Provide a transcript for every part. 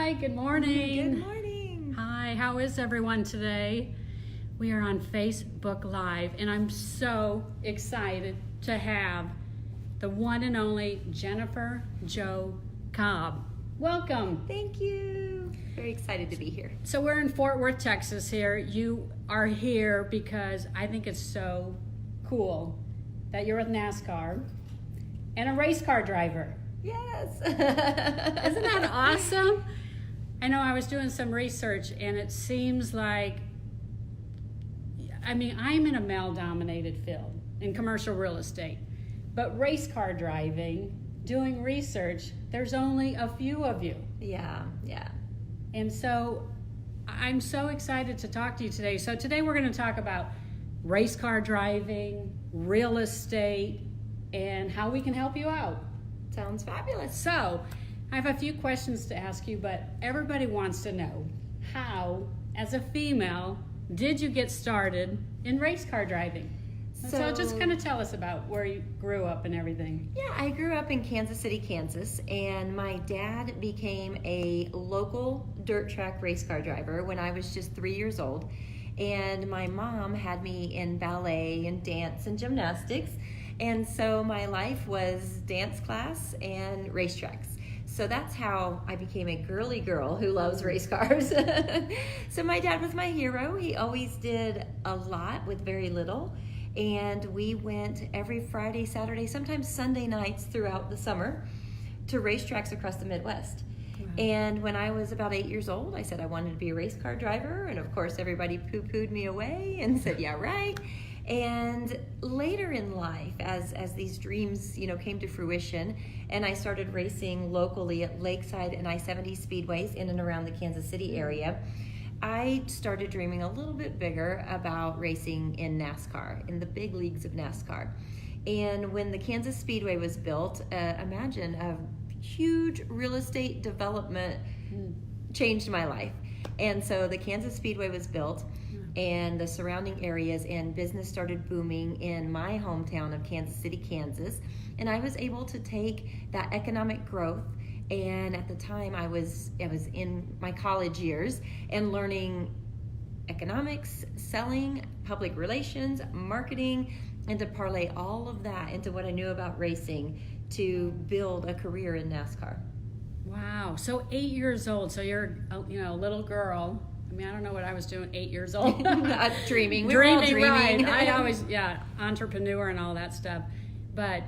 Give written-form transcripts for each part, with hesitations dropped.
Hi, good morning. Good morning. Hi, how is everyone today? We are on Facebook Live, and I'm so excited to have the one and only Jennifer Jo Cobb. Welcome. Thank you. Very excited to be here. So we're in Fort Worth, Texas here. You are here because I think it's so cool that you're with Nascar and a race car driver. Yes. Isn't that awesome? I know I was doing some research and it seems like, I'm in a male-dominated field in commercial real estate, but race car driving, doing research, there's only a few of you. Yeah. And so I'm so excited to talk to you today. So today we're going to talk about race car driving, real estate, and how we can help you out. Sounds fabulous. So I have a few questions to ask you, but everybody wants to know how, as a female, did you get started in race car driving? So just kind of tell us about where you grew up and everything. Yeah, I grew up in Kansas City, Kansas, and my dad became a local dirt track race car driver when I was just 3 years old. And my mom had me in ballet and dance and gymnastics. And so my life was dance class and racetracks. So that's how I became a girly girl who loves race cars. So my dad was my hero. He always did a lot with very little. And we went every Friday, Saturday, sometimes Sunday nights throughout the summer to racetracks across the Midwest. Wow. And when I was about 8 years old, I said I wanted to be a race car driver. And of course, everybody poo-pooed me away and said, yeah, right. And later in life, as these dreams, came to fruition, and I started racing locally at Lakeside and I-70 speedways in and around the Kansas City area, I started dreaming a little bit bigger about racing in NASCAR, in the big leagues of NASCAR. And when the Kansas Speedway was built, imagine a huge real estate development changed my life. And so the Kansas Speedway was built, and the surrounding areas and business started booming in my hometown of Kansas City, Kansas. And I was able to take that economic growth, and at the time I was in my college years and learning economics, selling, public relations, marketing, and to parlay all of that into what I knew about racing to build a career in NASCAR. Wow. So 8 years old. So you're a little girl. I don't know what I was doing 8 years old. Dreaming. We were all dreaming. Right. I always, entrepreneur and all that stuff. But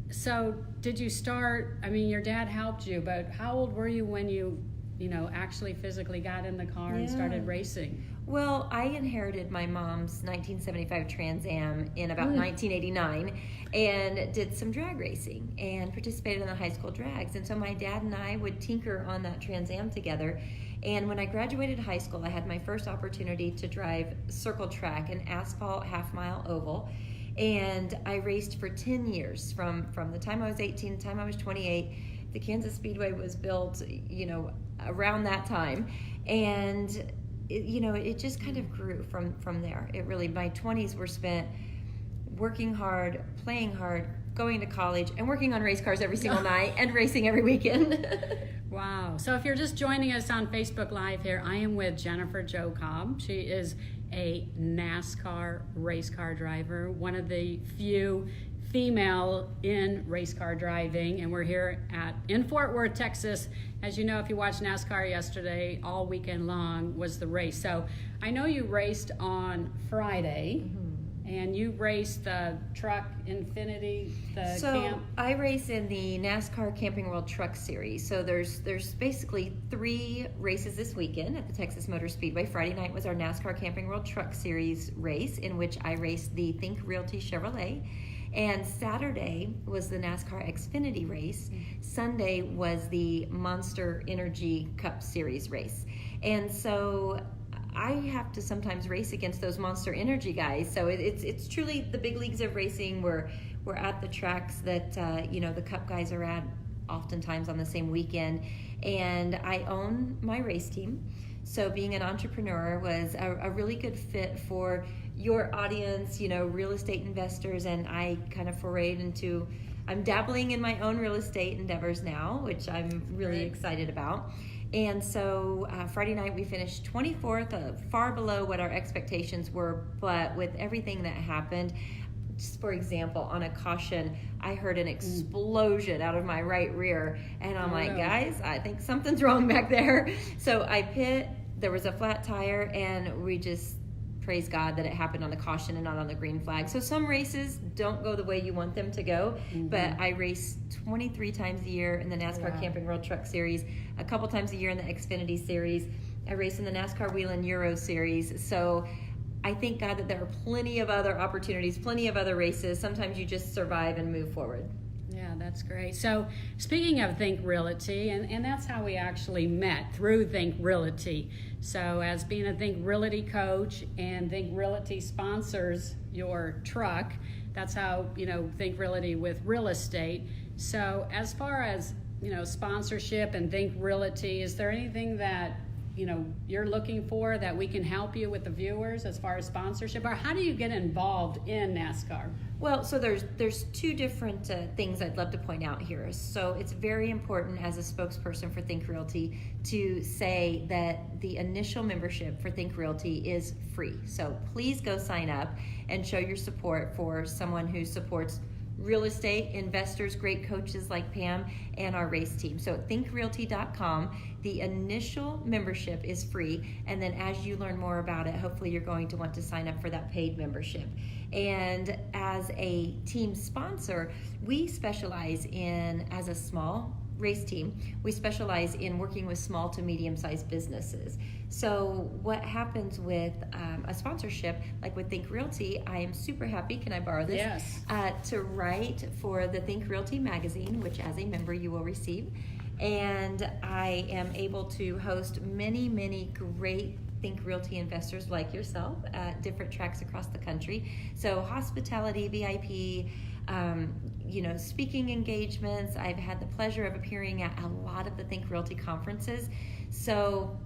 so did you start, your dad helped you, but how old were you when you actually physically got in the car and started racing? Well, I inherited my mom's 1975 Trans Am in about 1989 and did some drag racing and participated in the high school drags. And so my dad and I would tinker on that Trans Am together. And when I graduated high school, I had my first opportunity to drive circle track, an asphalt half-mile oval. And I raced for 10 years, from the time I was 18 to the time I was 28. The Kansas Speedway was built, around that time. And, it just kind of grew from there. It really, my 20s were spent working hard, playing hard, going to college, and working on race cars every single night and racing every weekend. Wow. So if you're just joining us on Facebook Live here, I am with Jennifer Jo Cobb. She is a NASCAR race car driver, one of the few female in race car driving, and we're here in Fort Worth, Texas. As you know, if you watched NASCAR yesterday, all weekend long was the race. So I know you raced on Friday. And you race the truck Infinity, camp? I race in the NASCAR Camping World Truck Series. So there's basically 3 races this weekend at the Texas Motor Speedway. Friday night was our NASCAR Camping World Truck Series race, in which I raced the Think Realty Chevrolet. And Saturday was the NASCAR Xfinity race. Sunday was the Monster Energy Cup Series race. And so I have to sometimes race against those Monster Energy guys. So it's truly the big leagues of racing. We're at the tracks that the Cup guys are at oftentimes on the same weekend. And I own my race team. So being an entrepreneur was a really good fit for your audience, real estate investors. And I kind of forayed into, I'm dabbling in my own real estate endeavors now, which I'm really excited about. And so Friday night we finished 24th, far below what our expectations were, but with everything that happened, just for example, on a caution, I heard an explosion out of my right rear, and I'm like, guys, I think something's wrong back there. So I pit, there was a flat tire, and we just praise God that it happened on the caution and not on the green flag. So some races don't go the way you want them to go, but I race 23 times a year in the NASCAR Camping World Truck Series, a couple times a year in the Xfinity Series. I race in the NASCAR Wheel and Euro Series. So I thank God that there are plenty of other opportunities, plenty of other races. Sometimes you just survive and move forward. Yeah, that's great. So speaking of Think Realty, and that's how we actually met, through Think Realty. So as being a Think Realty coach, and Think Realty sponsors your truck, that's how, Think Realty with real estate. So as far as, sponsorship and Think Realty, is there anything that you're looking for that we can help you with the viewers as far as sponsorship, or how do you get involved in NASCAR? Well, so there's two different things I'd love to point out here. So it's very important as a spokesperson for Think Realty to say that the initial membership for Think Realty is free. So please go sign up and show your support for someone who supports real estate, investors, great coaches like Pam, and our race team. So at thinkrealty.com, the initial membership is free, and then as you learn more about it, hopefully you're going to want to sign up for that paid membership. And as a team sponsor, we specialize in, as a small race team, we specialize in working with small to medium-sized businesses. So what happens with a sponsorship, like with Think Realty, I am super happy, can I borrow this? Yes. To write for the Think Realty magazine, which as a member you will receive. And I am able to host many, many great Think Realty investors like yourself at different tracks across the country. So hospitality, VIP, speaking engagements. I've had the pleasure of appearing at a lot of the Think Realty conferences. So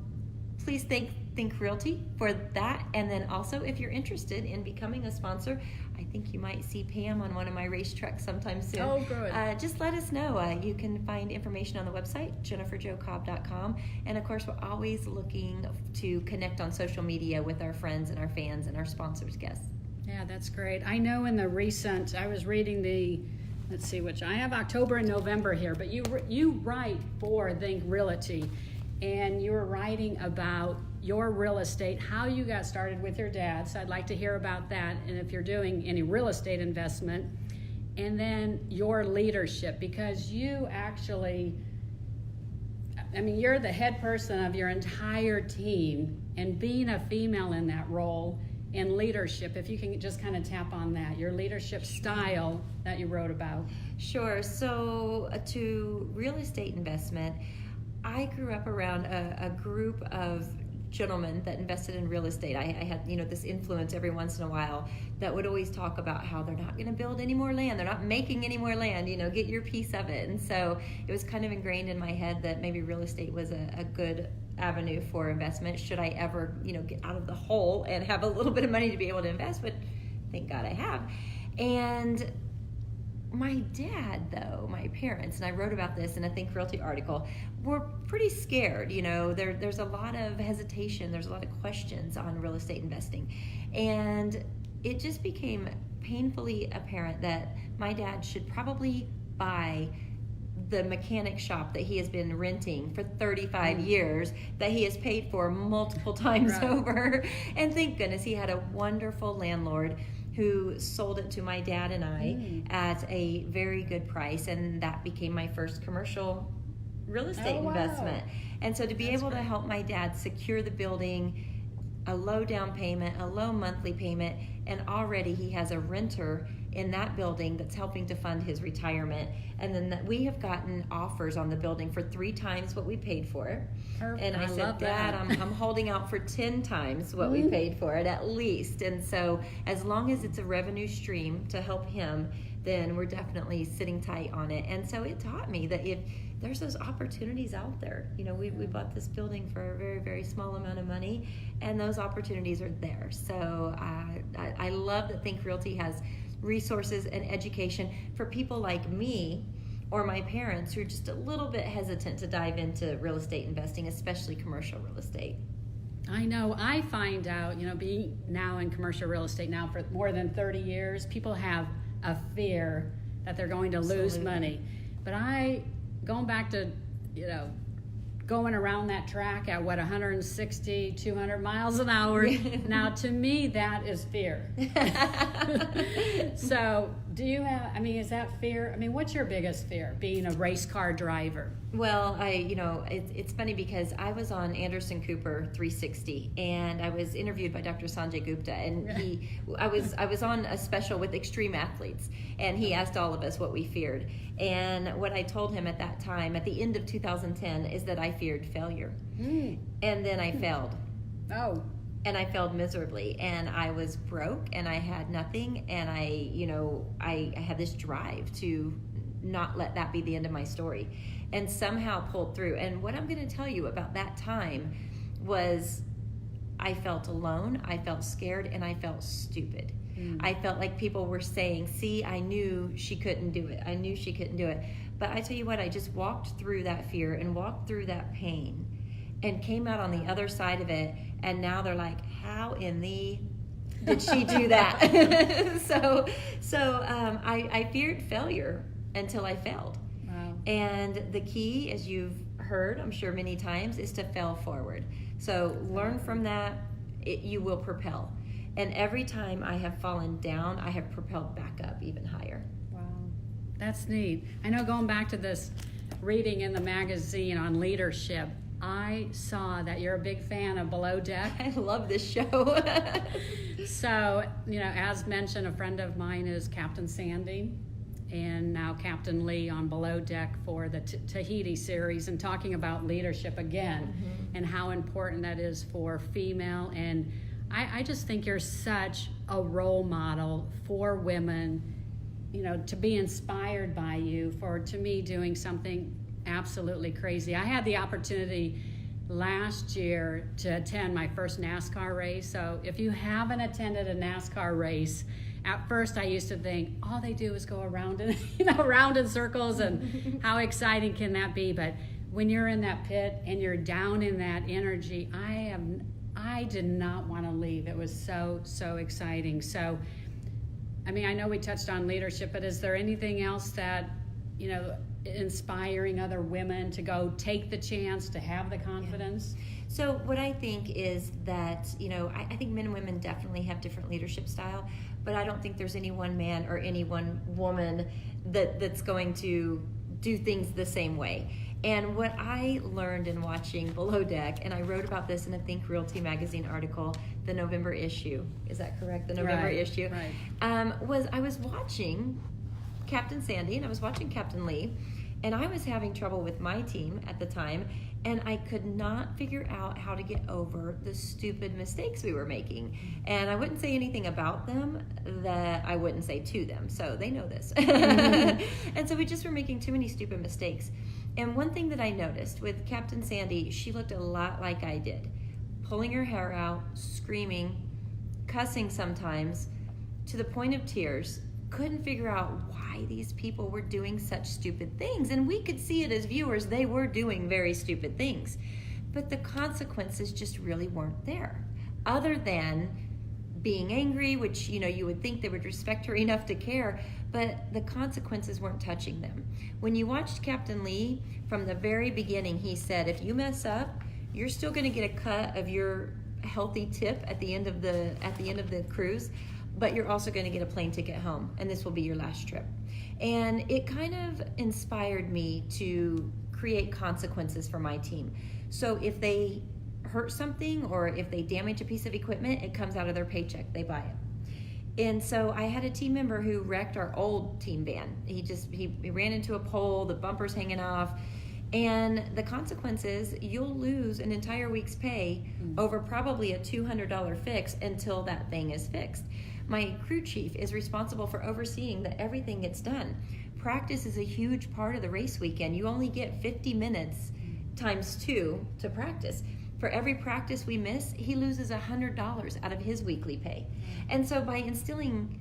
please thank Think Realty for that. And then also, if you're interested in becoming a sponsor, I think you might see Pam on one of my race trucks sometime soon. Oh, good. Just let us know. You can find information on the website, jenniferjocobb.com. And of course, we're always looking to connect on social media with our friends and our fans and our sponsors, guests. Yeah, that's great. I know in the recent, I was reading let's see which, I have October and November here, but you write for Think Realty, and you were writing about your real estate, how you got started with your dad. So I'd like to hear about that, and if you're doing any real estate investment, and then your leadership, because you actually, you're the head person of your entire team, and being a female in that role in leadership, if you can just kind of tap on that, your leadership style that you wrote about. Sure. So to real estate investment, I grew up around a group of gentlemen that invested in real estate. I had, this influence every once in a while that would always talk about how they're not going to build any more land. They're not making any more land, get your piece of it. And so it was kind of ingrained in my head that maybe real estate was a good avenue for investment should I ever, get out of the hole and have a little bit of money to be able to invest, but thank God I have. And my dad, though, my parents, and I wrote about this in a Think Realty article, were pretty scared. There's a lot of hesitation. There's a lot of questions on real estate investing. And it just became painfully apparent that my dad should probably buy the mechanic shop that he has been renting for 35 years, that he has paid for multiple times over. And thank goodness he had a wonderful landlord who sold it to my dad and I at a very good price, and that became my first commercial real estate investment. And so to be able to help my dad secure the building, a low down payment, a low monthly payment, and already he has a renter in that building that's helping to fund his retirement. And then we have gotten offers on the building for 3 times what we paid for it. Perfect. And I said, Dad, I'm holding out for 10 times what we paid for it at least. And so as long as it's a revenue stream to help him, then we're definitely sitting tight on it. And so it taught me that if there's those opportunities out there, we bought this building for a very, very small amount of money, and those opportunities are there. So I love that Think Realty has resources and education for people like me or my parents who are just a little bit hesitant to dive into real estate investing, especially commercial real estate. I know. I find out, being now in commercial real estate now for more than 30 years, people have a fear that they're going to lose money. But going back to, going around that track at 160, 200 miles an hour. Now, to me, that is fear. So, do you have, is that fear? What's your biggest fear, being a race car driver? Well, it's funny because I was on Anderson Cooper 360, and I was interviewed by Dr. Sanjay Gupta, and I was on a special with extreme athletes, and he asked all of us what we feared. And what I told him at that time, at the end of 2010, is that I feared failure. And then I failed. Oh. And I failed miserably, and I was broke, and I had nothing, and I had this drive to not let that be the end of my story, and somehow pulled through. And what I'm going to tell you about that time was I felt alone, I felt scared, and I felt stupid. I felt like people were saying, see, I knew she couldn't do it. I knew she couldn't do it. But I tell you what, I just walked through that fear and walked through that pain and came out on the other side of it. And now they're like, how in the did she do that? I feared failure until I failed. Wow. And the key, as you've heard, I'm sure many times, is to fail forward. So learn from that, you will propel. And every time I have fallen down, I have propelled back up even higher. Wow, that's neat. I know, going back to this reading in the magazine on leadership, I saw that you're a big fan of Below Deck. I love this show. So, as mentioned, a friend of mine is Captain Sandy, and now Captain Lee on Below Deck for the Tahiti series, and talking about leadership again, and how important that is for female. And I just think you're such a role model for women, to be inspired by you, for, to me, doing something absolutely crazy. I had the opportunity last year to attend my first NASCAR race. So if you haven't attended a NASCAR race, at first I used to think all they do is go around and around in circles, and how exciting can that be? But when you're in that pit and you're down in that energy, I did not want to leave. It was so exciting. So I know we touched on leadership, but is there anything else that, inspiring other women to go take the chance, to have the confidence? Yeah. So what I think is that, I think men and women definitely have different leadership style, but I don't think there's any one man or any one woman that's going to do things the same way. And what I learned in watching Below Deck, and I wrote about this in a Think Realty magazine article, the November issue, is that correct? The November issue. Right. Was I was watching Captain Sandy and I was watching Captain Lee, and I was having trouble with my team at the time, and I could not figure out how to get over the stupid mistakes we were making. And I wouldn't say anything about them that I wouldn't say to them, so they know this. And so we just were making too many stupid mistakes. And one thing that I noticed with Captain Sandy, she looked a lot like I did, pulling her hair out, screaming, cussing sometimes, to the point of tears. Couldn't figure out why these people were doing such stupid things. And we could see it as viewers, they were doing very stupid things. But the consequences just really weren't there. Other than being angry, which, you would think they would respect her enough to care, but the consequences weren't touching them. When you watched Captain Lee, from the very beginning, he said, if you mess up, you're still gonna get a cut of your healthy tip at the end of the cruise, but you're also going to get a plane ticket home, and this will be your last trip. And it kind of inspired me to create consequences for my team. So if they hurt something or if they damage a piece of equipment, it comes out of their paycheck, they buy it. And so I had a team member who wrecked our old team van. He ran into a pole, the bumper's hanging off, and the consequences, you'll lose an entire week's pay over probably a $200 fix until that thing is fixed. My crew chief is responsible for overseeing that everything gets done. Practice is a huge part of the race weekend. You only get 50 minutes times 2 to practice. For every practice we miss, he loses $100 out of his weekly pay. And so by instilling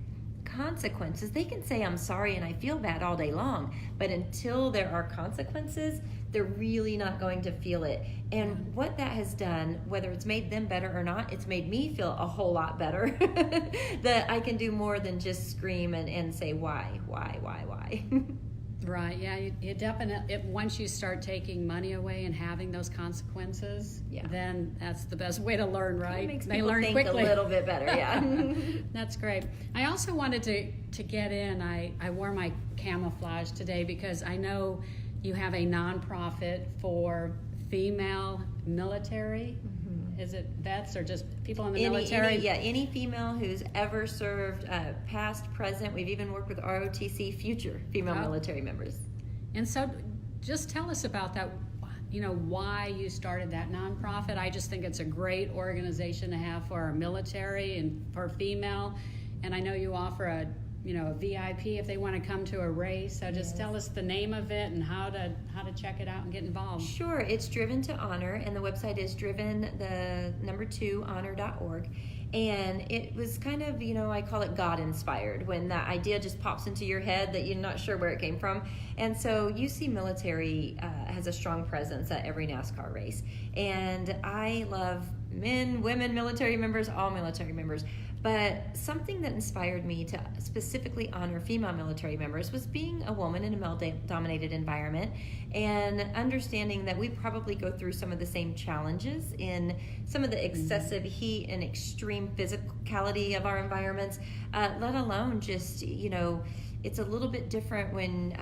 consequences. They can say, I'm sorry and I feel bad all day long, but until there are consequences, they're really not going to feel it. And what that has done, whether it's made them better or not, it's made me feel a whole lot better that I can do more than just scream and say, why. Right, yeah, you definitely, once you start taking money away and having those consequences, then that's the best way to learn, right? It makes they people learn think quickly. a little bit better, yeah. That's great. I also wanted to get in, I wore my camouflage today because I know you have a nonprofit for female military. Is it vets or just people in the military? Any female who's ever served, past, present. We've even worked with ROTC, future female military members. And so just tell us about that, why you started that nonprofit. I just think it's a great organization to have for our military and for female. And I know you offer a VIP if they want to come to a race. So just tell us the name of it and how to check it out and get involved. Sure, it's Driven to Honor, and the website is driven2honor.org. And it was kind of, I call it God inspired, when that idea just pops into your head that you're not sure where it came from. And so UC Military has a strong presence at every NASCAR race. And I love men, women, military members, all military members. But something that inspired me to specifically honor female military members was being a woman in a male-dominated environment and understanding that we probably go through some of the same challenges in some of the excessive heat and extreme physicality of our environments, let alone just, it's a little bit different when,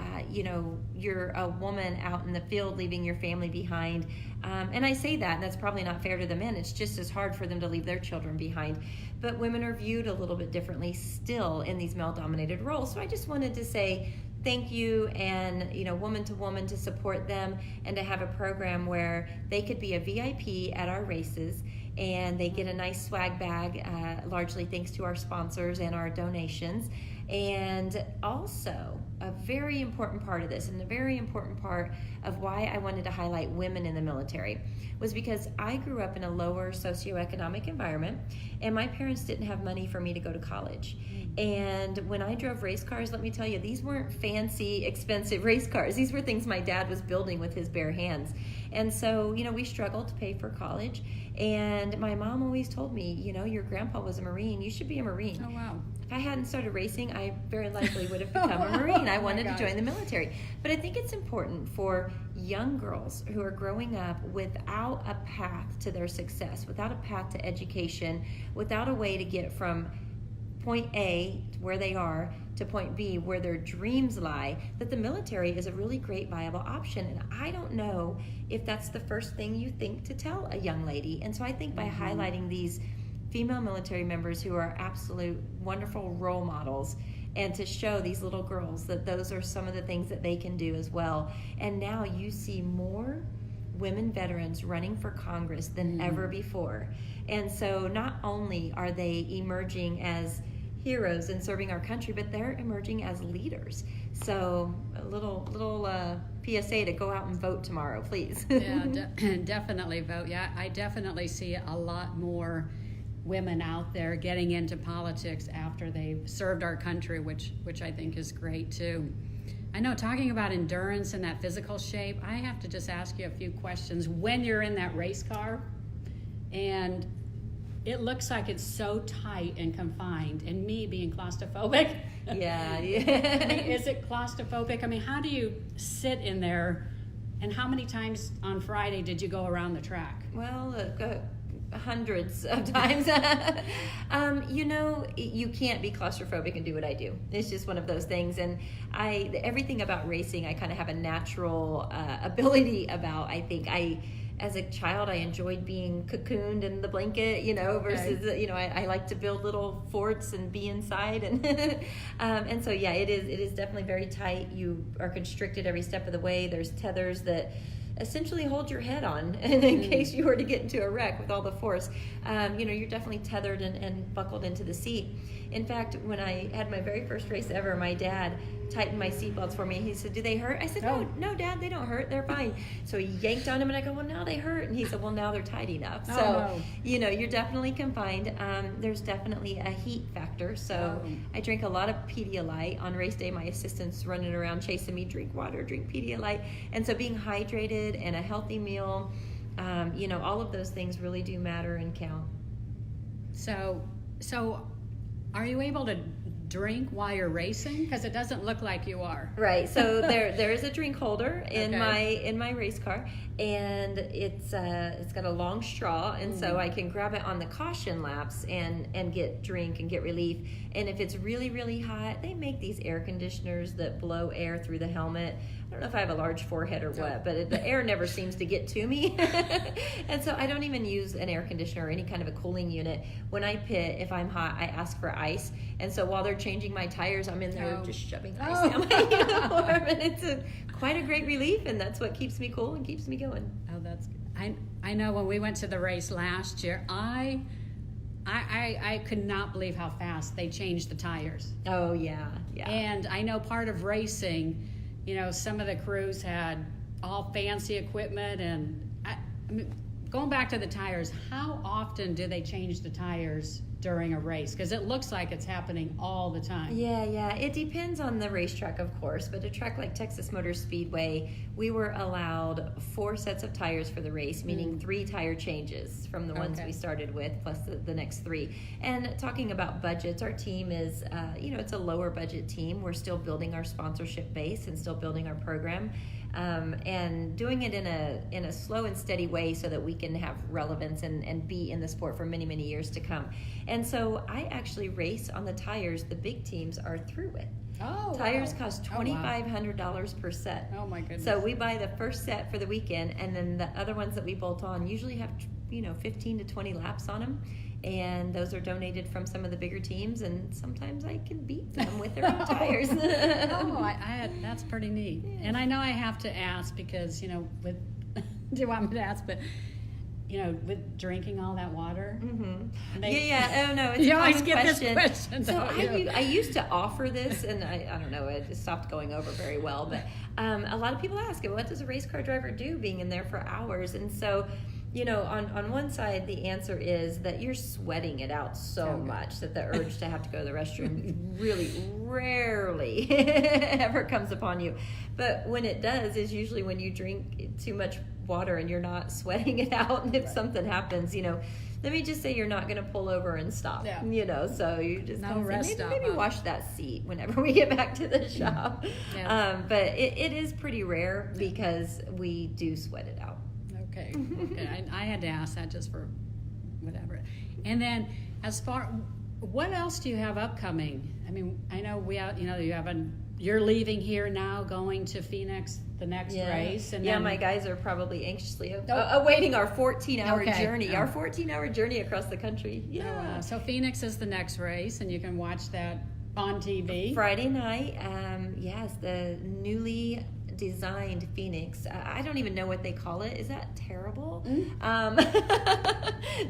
you're a woman out in the field leaving your family behind. And I say that, and that's probably not fair to the men. It's just as hard for them to leave their children behind. But women are viewed a little bit differently still in these male-dominated roles. So I just wanted to say thank you and, woman to woman, to support them and to have a program where they could be a VIP at our races and they get a nice swag bag, largely thanks to our sponsors and our donations. And also, a very important part of this, and a very important part of why I wanted to highlight women in the military, was because I grew up in a lower socioeconomic environment, and my parents didn't have money for me to go to college. And when I drove race cars, let me tell you, these weren't fancy, expensive race cars. These were things my dad was building with his bare hands. And so, we struggled to pay for college. And my mom always told me, your grandpa was a Marine. You should be a Marine. Oh, wow. If I hadn't started racing, I very likely would have become a Marine. I wanted to join the military. But I think it's important for young girls who are growing up without a path to their success, without a path to education, without a way to get from point A, where they are, to point B, where their dreams lie, that the military is a really great viable option. And I don't know if that's the first thing you think to tell a young lady. And so I think by highlighting these female military members who are absolute wonderful role models, and to show these little girls that those are some of the things that they can do as well. And now you see more women veterans running for Congress than ever before. And so not only are they emerging as heroes and serving our country, but they're emerging as leaders. So a little PSA to go out and vote tomorrow, please. Yeah, definitely vote. Yeah, I definitely see a lot more women out there getting into politics after they've served our country, which I think is great too. I know, talking about endurance and that physical shape, I have to just ask you a few questions. When you're in that race car and it looks like it's so tight and confined, and me being claustrophobic. Yeah. Is it claustrophobic? I mean, how do you sit in there, and how many times on Friday did you go around the track? Well, hundreds of times. You can't be claustrophobic and do what I do. It's just one of those things. And everything about racing, I kind of have a natural ability about. I think as a child, I enjoyed being cocooned in the blanket, versus, I like to build little forts and be inside. And so, yeah, it is definitely very tight. You are constricted every step of the way. There's tethers that essentially hold your head on in case you were to get into a wreck with all the force. You're definitely tethered and buckled into the seat. In fact, when I had my very first race ever, my dad tightened my seatbelts for me. He said, "Do they hurt?" I said, No, Dad, they don't hurt. They're fine." So he yanked on them, and I go, "Well, now they hurt." And he said, "Well, now they're tight enough." So, you're definitely confined. There's definitely a heat factor. So I drink a lot of Pedialyte. On race day, my assistant's running around chasing me, "Drink water, drink Pedialyte." And so being hydrated and a healthy meal, all of those things really do matter and count. So are you able to drink while you're racing? Because it doesn't look like you are. Right. So there is a drink holder in my race car, and it's got a long straw, and so I can grab it on the caution laps and get drink and get relief. And if it's really, really hot, they make these air conditioners that blow air through the helmet. I don't know if I have a large forehead or what, but the air never seems to get to me. And so I don't even use an air conditioner or any kind of a cooling unit. When I pit, if I'm hot, I ask for ice. And so while they're changing my tires, I'm in there just shoving ice down my uniform. And it's quite a great relief, and that's what keeps me cool and keeps me going. Oh, that's good. I know when we went to the race last year, I could not believe how fast they changed the tires. Oh, yeah. And I know part of racing, some of the crews had all fancy equipment, and I mean, going back to the tires, how often do they change the tires during a race? Because it looks like it's happening all the time. Yeah. It depends on the racetrack, of course, but a track like Texas Motor Speedway, we were allowed 4 sets of tires for the race, meaning 3 tire changes from the ones we started with, plus the next 3. And talking about budgets, our team is, it's a lower budget team. We're still building our sponsorship base and still building our program. And doing it in a slow and steady way so that we can have relevance and be in the sport for many, many years to come. And so I actually race on the tires the big teams are through with. Tires cost $2,500 per set. Oh my goodness. So we buy the first set for the weekend, and then the other ones that we bolt on usually have 15 to 20 laps on them. And those are donated from some of the bigger teams, and sometimes I can beat them with their own tires. That's pretty neat. Yeah. And I know I have to ask because, do you want me to ask? But, with drinking all that water. Mm-hmm. Oh, no, it's you a always common get question. This question. So I used to offer this, and I don't know, it just stopped going over very well. But a lot of people ask, what does a race car driver do being in there for hours? And so, on one side, the answer is that you're sweating it out so much that the urge to have to go to the restroom really rarely ever comes upon you. But when it does is usually when you drink too much water and you're not sweating it out. And if something happens, let me just say you're not going to pull over and stop, so you just maybe wash that seat whenever we get back to the shop. But it is pretty rare because we do sweat it out. Okay. I had to ask that just for whatever. And then what else do you have upcoming? I mean, I know you're leaving here now, going to Phoenix the next race. And then, my guys are probably anxiously awaiting our 14-hour journey, our 14-hour journey across the country. Yeah. So Phoenix is the next race, and you can watch that on TV. Friday night, the newly designed Phoenix. I don't even know what they call it. Is that terrible?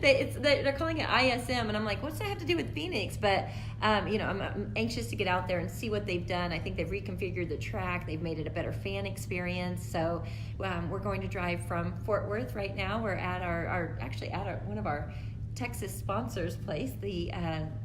They're calling it ISM, and I'm like, what's that have to do with Phoenix? But I'm anxious to get out there and see what they've done. I think they've reconfigured the track. They've made it a better fan experience. So we're going to drive from Fort Worth right now. We're at one of our Texas sponsors' place, the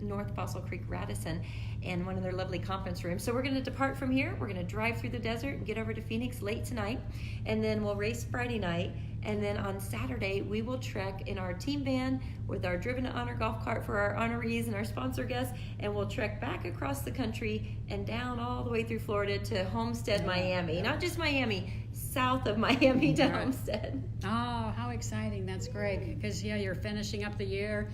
North Fossil Creek Radisson, and one of their lovely conference rooms. So we're going to depart from here. We're going to drive through the desert and get over to Phoenix late tonight, and then we'll race Friday night. And then on Saturday, we will trek in our team van with our Driven to Honor golf cart for our honorees and our sponsor guests, and we'll trek back across the country and down all the way through Florida to Homestead, Miami. Not just Miami, south of Miami to Homestead. Oh, how exciting. That's great. Because, you're finishing up the year,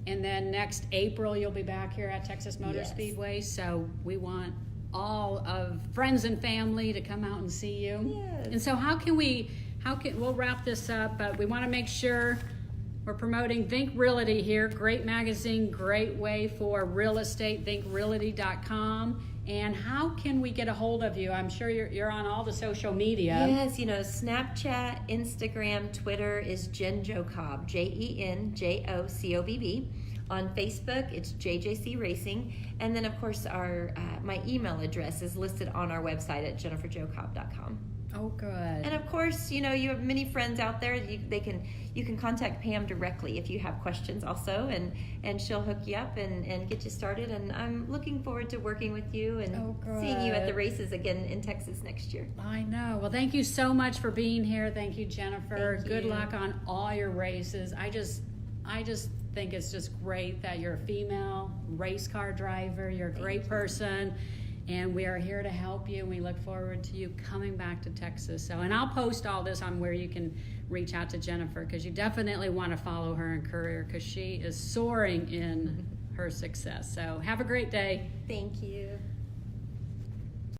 and then next April you'll be back here at Texas Motor Speedway. So we want all of friends and family to come out and see you. Yes. And so we'll wrap this up, but we want to make sure we're promoting Think Realty here. Great magazine, great way for real estate, thinkrealty.com. And how can we get a hold of you? I'm sure you're on all the social media. Yes, Snapchat, Instagram, Twitter is Jen Jo Cobb, JenJoCobb. On Facebook, it's JJC Racing. And then, of course, my email address is listed on our website at jenniferjocobb.com. Oh, good. And of course, you have many friends out there. You can contact Pam directly if you have questions also, and she'll hook you up and get you started. And I'm looking forward to working with you and seeing you at the races again in Texas next year. I know. Well, thank you so much for being here. Thank you, Jennifer. Thank Good you. luck on all your races. I just think it's just great that you're a female race car driver. You're a great person. And we are here to help you. We look forward to you coming back to Texas. And I'll post all this on where you can reach out to Jennifer, because you definitely want to follow her in career, because she is soaring in her success. So have a great day. Thank you.